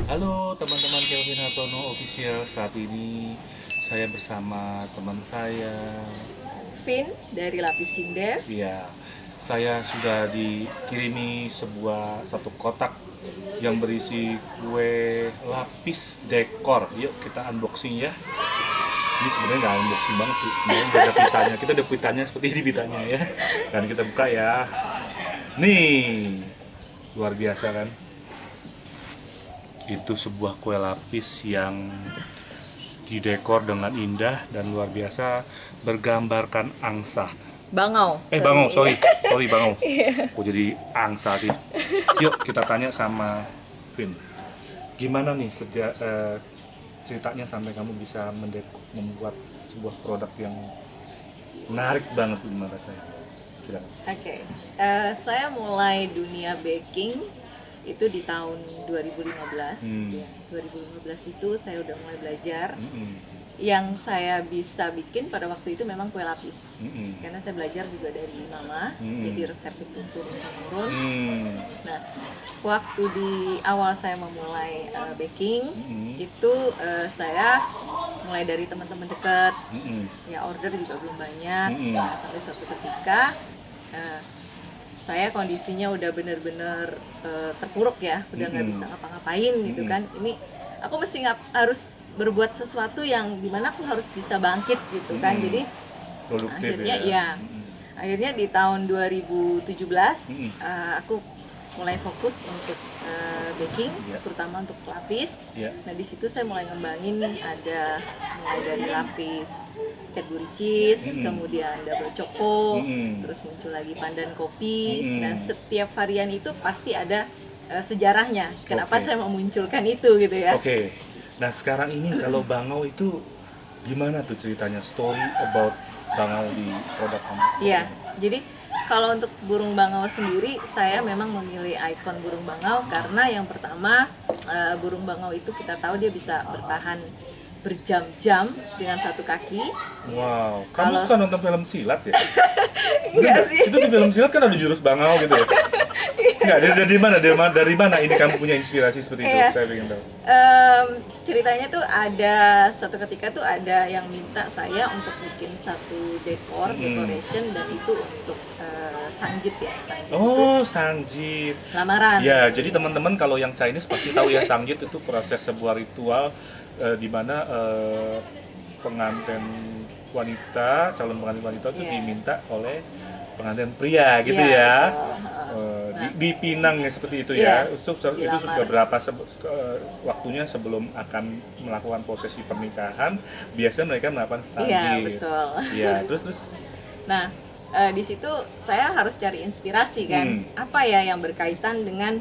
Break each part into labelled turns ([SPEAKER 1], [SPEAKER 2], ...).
[SPEAKER 1] Halo teman-teman Kelvin Hartono Official. Saat ini saya bersama teman saya.
[SPEAKER 2] Vin dari Lapis King Dev.
[SPEAKER 1] Ya, saya sudah dikirimi satu kotak yang berisi kue lapis dekor. Yuk kita unboxing ya. Ini sebenarnya nggak unboxing banget sih. Ini udah ada pitanya. Kita ada pitanya seperti ini pitanya ya. Dan kita buka ya. Nih, luar biasa kan? Itu sebuah kue lapis yang didekor dengan indah dan luar biasa, bergambarkan angsa.
[SPEAKER 2] Bangau.
[SPEAKER 1] Bangau, sorry Bangau. Kok jadi angsa sih? Yuk kita tanya sama Vin. Gimana nih ceritanya sampai kamu bisa membuat sebuah produk yang menarik banget di mata saya?
[SPEAKER 2] Oke. Saya mulai dunia baking itu di tahun 2015. Ya, 2015 itu saya udah mulai belajar. Yang saya bisa bikin pada waktu itu memang kue lapis. Karena saya belajar juga dari mama, jadi resep itu turun-temurun. Nah, waktu di awal saya memulai baking, itu saya mulai dari teman-teman dekat. Ya, order juga belum banyak. Nah, sampai suatu ketika saya kondisinya udah bener-bener terpuruk ya, udah nggak bisa ngapa-ngapain gitu kan. Ini aku mesti harus berbuat sesuatu yang dimana aku harus bisa bangkit gitu kan. Jadi
[SPEAKER 1] produktif
[SPEAKER 2] akhirnya ya, akhirnya di tahun 2017 aku mulai fokus untuk baking, terutama untuk lapis. Nah di situ saya mulai ngembangin, ada mulai dari lapis Cadbury cheese, kemudian double choco, terus muncul lagi pandan kopi. Dan setiap varian itu pasti ada sejarahnya. Kenapa saya memunculkan itu gitu ya?
[SPEAKER 1] Nah sekarang ini kalau Bangau itu gimana tuh ceritanya, story about Bangau di produk kamu?
[SPEAKER 2] Iya, jadi kalau untuk burung bangau sendiri, saya memang memilih ikon burung bangau karena yang pertama, burung bangau itu kita tahu dia bisa bertahan berjam-jam dengan satu kaki.
[SPEAKER 1] Wow, kamu suka nonton film silat ya?
[SPEAKER 2] Enggak sih.
[SPEAKER 1] Itu di film silat kan ada jurus bangau gitu ya? Enggak, dari mana ini kamu punya inspirasi seperti itu? Saya ingin tahu.
[SPEAKER 2] Ceritanya tuh ada satu ketika tuh ada yang minta saya untuk bikin satu decoration, dan itu untuk sanjit ya.
[SPEAKER 1] Sanjit.
[SPEAKER 2] Lamaran.
[SPEAKER 1] Ya, jadi teman-teman kalau yang Chinese pasti tahu ya, sanjit itu proses sebuah ritual di mana pengantin wanita, calon pengantin wanita itu diminta oleh pengantin pria gitu ya. Dipinang ya seperti itu ya. Itu sudah berapa waktunya sebelum akan melakukan prosesi pernikahan, biasanya mereka melakukan sanjit.
[SPEAKER 2] Iya, betul.
[SPEAKER 1] Iya, terus.
[SPEAKER 2] Nah, di situ saya harus cari inspirasi kan. Apa ya yang berkaitan dengan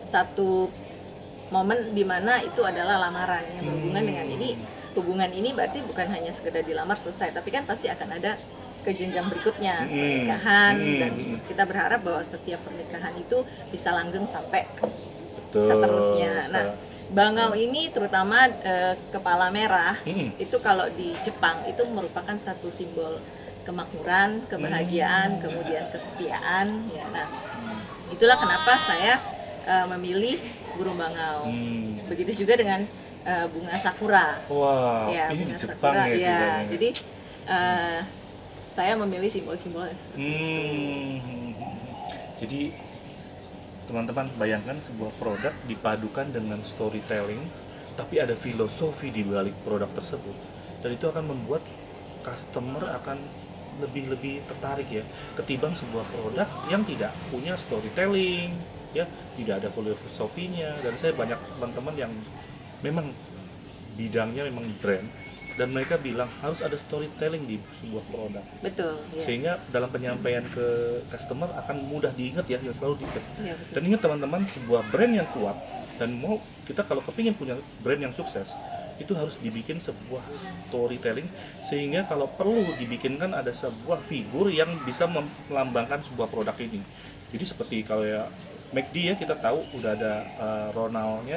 [SPEAKER 2] satu momen di mana itu adalah lamaran yang berhubungan dengan ini. Hubungan ini berarti bukan hanya sekedar dilamar selesai, tapi kan pasti akan ada ke jenjang berikutnya, pernikahan, dan kita berharap bahwa setiap pernikahan itu bisa langgeng sampai seterusnya. Nah, Bangau ini terutama kepala merah, itu kalau di Jepang itu merupakan satu simbol kemakmuran, kebahagiaan, kemudian kesetiaan. Ya, nah, itulah kenapa saya memilih burung bangau. Begitu juga dengan bunga sakura.
[SPEAKER 1] Ya, ini bunga Jepang sakura,
[SPEAKER 2] ya. Jadi saya memilih simbol-simbol seperti itu.
[SPEAKER 1] Jadi teman-teman bayangkan sebuah produk dipadukan dengan storytelling, tapi ada filosofi di balik produk tersebut, dan itu akan membuat customer akan lebih tertarik ya, ketimbang sebuah produk yang tidak punya storytelling ya, tidak ada filosofinya. Dan saya banyak teman-teman yang memang bidangnya memang brand, dan mereka bilang harus ada storytelling di sebuah produk.
[SPEAKER 2] Betul. Ya.
[SPEAKER 1] Sehingga dalam penyampaian ke customer akan mudah diingat ya, yang selalu diingat. Ya, dan ingat teman-teman, sebuah brand yang kuat, dan mau kita kalau kepingin punya brand yang sukses, itu harus dibikin sebuah storytelling, sehingga kalau perlu dibikinkan ada sebuah figur yang bisa melambangkan sebuah produk ini. Jadi seperti kalau ya McD ya, kita tahu udah ada Ronald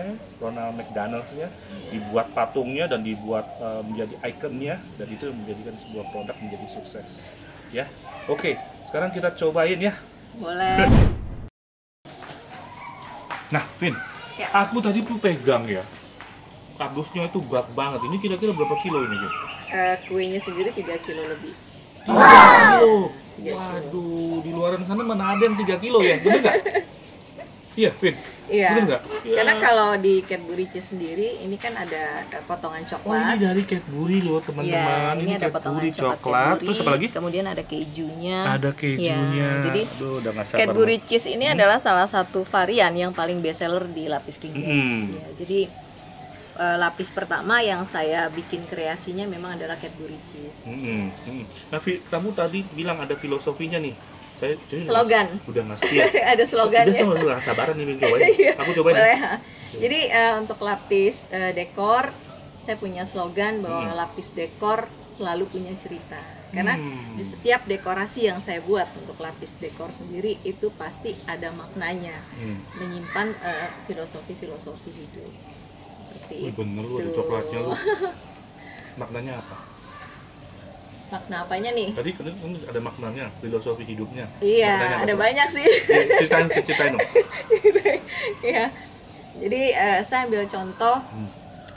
[SPEAKER 1] McDonald's-nya, dibuat patungnya dan dibuat menjadi ikonnya, dan itu menjadikan sebuah produk menjadi sukses ya. Oke, sekarang kita cobain ya.
[SPEAKER 2] Boleh.
[SPEAKER 1] Nah, Vin,
[SPEAKER 2] Ya.
[SPEAKER 1] Aku tadi tuh pegang ya, kardusnya itu berat banget. Ini kira-kira berapa kilo ini sih?
[SPEAKER 2] Kuenya sendiri 3 kilo lebih.
[SPEAKER 1] 3 kilo.
[SPEAKER 2] 3 kilo.
[SPEAKER 1] Waduh, di luaran sana mana ada yang 3 kilo ya? Bener nggak? Iya, Vin.
[SPEAKER 2] Iya.
[SPEAKER 1] Bener nggak? Ya.
[SPEAKER 2] Karena kalau di Cadbury Cheese sendiri ini kan ada potongan
[SPEAKER 1] Oh,
[SPEAKER 2] coklat.
[SPEAKER 1] ini dari Cadbury loh, teman-teman.
[SPEAKER 2] Iya, ini ada potongan coklat.
[SPEAKER 1] Terus apa lagi?
[SPEAKER 2] Kemudian ada kejunya.
[SPEAKER 1] Ada kejunya.
[SPEAKER 2] Ya, jadi
[SPEAKER 1] aduh, udah nggak sabar.
[SPEAKER 2] Cadbury Cheese ini adalah salah satu varian yang paling best seller di lapis King Dev. Ya, jadi lapis pertama yang saya bikin kreasinya memang adalah Cadbury Cheese.
[SPEAKER 1] Tapi kamu tadi bilang ada filosofinya nih. Saya
[SPEAKER 2] slogan.
[SPEAKER 1] Udah nggak setia.
[SPEAKER 2] Ada slogannya.
[SPEAKER 1] Udah nggak sabaran nih cobain. Aku cobain.
[SPEAKER 2] Boleh. Jadi untuk lapis dekor saya punya slogan bahwa lapis dekor selalu punya cerita. Karena di setiap dekorasi yang saya buat untuk lapis dekor sendiri itu pasti ada maknanya, menyimpan filosofi hidup. Seperti itu.
[SPEAKER 1] Bener lu ada coklatnya lu. Maknanya apa?
[SPEAKER 2] Makna apanya nih?
[SPEAKER 1] Tadi kan ada maknanya, filosofi hidupnya.
[SPEAKER 2] Iya, ada banyak sih.
[SPEAKER 1] Ceritain dong.
[SPEAKER 2] Iya. Jadi saya ambil contoh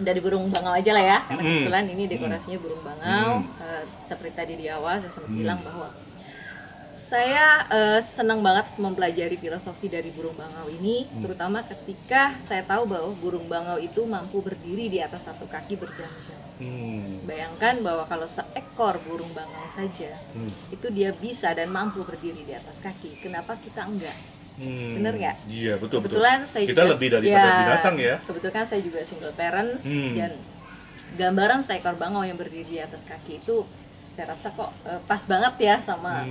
[SPEAKER 2] dari burung bangau aja lah ya. Karena kebetulan ini dekorasinya burung bangau. Seperti tadi di awal saya sempat bilang bahwa saya senang banget mempelajari filosofi dari burung bangau ini, terutama ketika saya tahu bahwa burung bangau itu mampu berdiri di atas satu kaki berjam-jam. Bayangkan bahwa kalau seekor burung bangau saja, itu dia bisa dan mampu berdiri di atas kaki. Kenapa kita enggak? Bener nggak?
[SPEAKER 1] Iya, betul.
[SPEAKER 2] Kebetulan saya
[SPEAKER 1] kita
[SPEAKER 2] juga,
[SPEAKER 1] lebih daripada binatang ya.
[SPEAKER 2] Kebetulan saya juga single parents dan gambaran seekor bangau yang berdiri di atas kaki itu saya rasa kok pas banget ya sama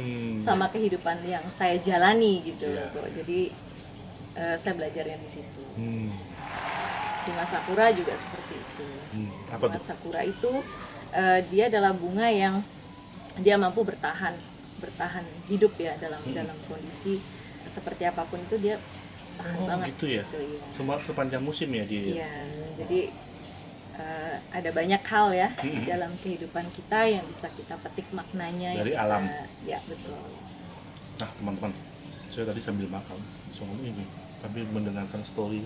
[SPEAKER 2] kehidupan yang saya jalani gitu. Jadi saya belajarnya di situ. Bunga sakura juga seperti itu. Bunga sakura itu dia adalah bunga yang dia mampu bertahan hidup ya dalam kondisi seperti apapun itu dia tahan banget.
[SPEAKER 1] Gitu ya. Gitu, ya. Semua sepanjang musim ya dia.
[SPEAKER 2] Iya, jadi ada banyak hal ya di dalam kehidupan kita yang bisa kita petik maknanya
[SPEAKER 1] dari
[SPEAKER 2] yang bisa,
[SPEAKER 1] alam.
[SPEAKER 2] Ya betul.
[SPEAKER 1] Nah teman-teman, saya tadi sambil makan, soalnya ini sambil mendengarkan story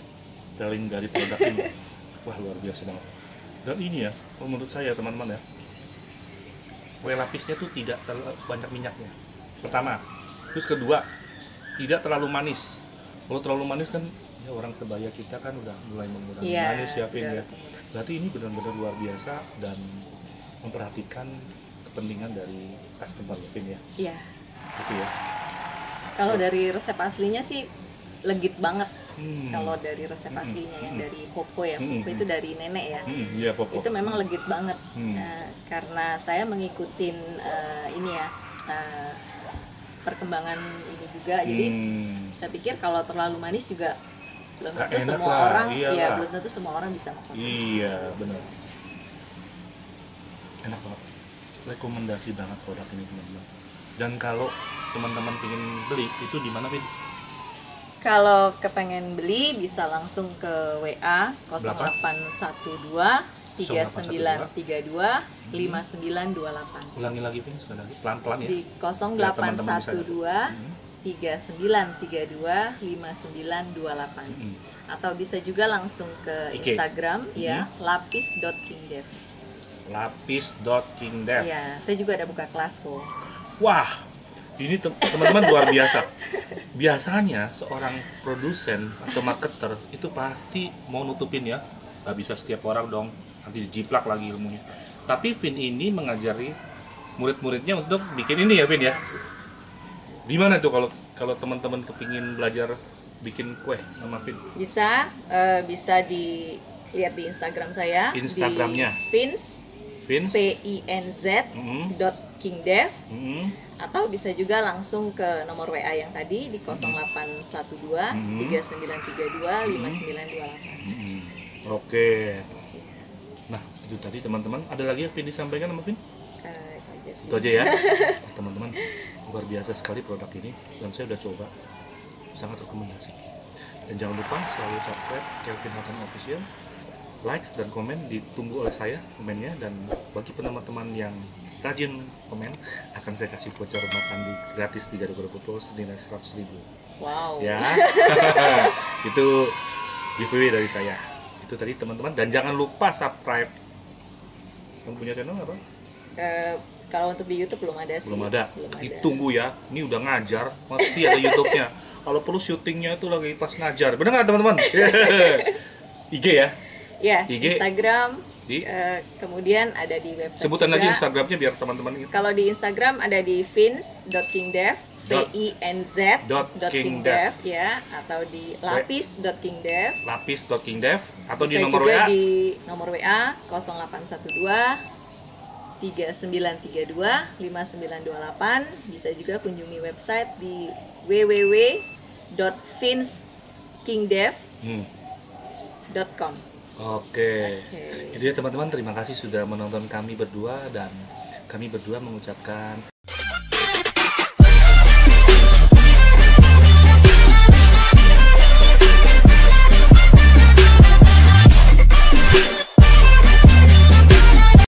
[SPEAKER 1] telling dari produk ini, wah luar biasa banget. Dan ini ya, menurut saya teman-teman ya, kue lapisnya tuh tidak terlalu banyak minyaknya. Pertama, terus kedua, tidak terlalu manis. Kalau terlalu manis kan ya orang sebaya kita kan udah mulai menggunakan manis ya, Vin ya. Berarti ini benar-benar luar biasa dan memperhatikan kepentingan dari customer, Vin ya.
[SPEAKER 2] Iya.
[SPEAKER 1] Gitu ya.
[SPEAKER 2] Kalau dari resep aslinya sih legit banget. Kalau dari resep aslinya yang dari Popo ya, Popo itu dari nenek ya.
[SPEAKER 1] Iya, Popo.
[SPEAKER 2] Itu memang legit banget. Karena saya ngikutin ini ya. Perkembangan ini juga, jadi saya pikir kalau terlalu manis juga belum tentu semua orang, ya belum tentu semua orang bisa mengkonsumsi.
[SPEAKER 1] Iya benar, enak banget, rekomendasi banget produk ini teman-teman. Dan kalau teman-teman ingin beli itu di mana, Vin?
[SPEAKER 2] Kalau kepengen beli bisa langsung ke WA 0812 3932 5928.
[SPEAKER 1] Ulangi lagi, Vin, sekali lagi pelan-pelan ya.
[SPEAKER 2] Di 0812 3932 5928. Atau bisa juga langsung ke Instagram ya, lapis.kingdev.
[SPEAKER 1] Lapis.kingdev.
[SPEAKER 2] Ya, saya juga ada buka kelas kok.
[SPEAKER 1] Wah, ini teman-teman luar biasa. Biasanya seorang produsen atau marketer itu pasti mau nutupin ya, nggak bisa setiap orang dong, nanti jiplak lagi ilmunya. Tapi Vin ini mengajari murid-muridnya untuk bikin ini ya, Vin ya. Gimana tuh kalau teman-teman kepingin belajar bikin kue sama Vin?
[SPEAKER 2] Bisa dilihat di Instagram saya.
[SPEAKER 1] Instagramnya
[SPEAKER 2] di pinz.kingdev. Atau bisa juga langsung ke nomor WA yang tadi di 0812 3932 5928.
[SPEAKER 1] Oke. Nah, itu tadi teman-teman. Ada lagi yang Vin disampaikan sama Vin? Itu aja ya. Teman-teman, luar biasa sekali produk ini dan saya udah coba. Sangat rekomendasi. Dan jangan lupa selalu subscribe Kelvin Hatton Official. Likes dan komen ditunggu oleh saya komennya, dan bagi teman-teman yang rajin komen akan saya kasih voucher makan di gratis 3 Dogo senilai 100.000.
[SPEAKER 2] Wow.
[SPEAKER 1] Ya. Itu giveaway dari saya. Itu tadi teman-teman, dan jangan lupa subscribe. Kamu punya channel apa?
[SPEAKER 2] Kalau untuk di YouTube belum ada sih.
[SPEAKER 1] Belum ada. Ditunggu ya. Ini udah ngajar, pasti ada YouTube-nya. Kalau perlu syutingnya itu lagi pas ngajar. Benar nggak teman-teman? IG ya?
[SPEAKER 2] Ya,
[SPEAKER 1] IG,
[SPEAKER 2] Instagram.
[SPEAKER 1] Di?
[SPEAKER 2] Kemudian ada di website.
[SPEAKER 1] Sebutan
[SPEAKER 2] juga.
[SPEAKER 1] lagi Instagramnya biar teman-teman ingat.
[SPEAKER 2] Kalau di Instagram ada di vinz.kingdev, vinz.kingdev ya, atau di lapis.kingdev,
[SPEAKER 1] lapis.kingdev, atau di
[SPEAKER 2] bisa
[SPEAKER 1] nomor
[SPEAKER 2] juga
[SPEAKER 1] WA
[SPEAKER 2] di nomor WA 0812 3932 5928. Bisa juga kunjungi website di www.vinzkingdev.com.
[SPEAKER 1] Oke. Itu ya teman-teman, terima kasih sudah menonton kami berdua, dan kami berdua mengucapkan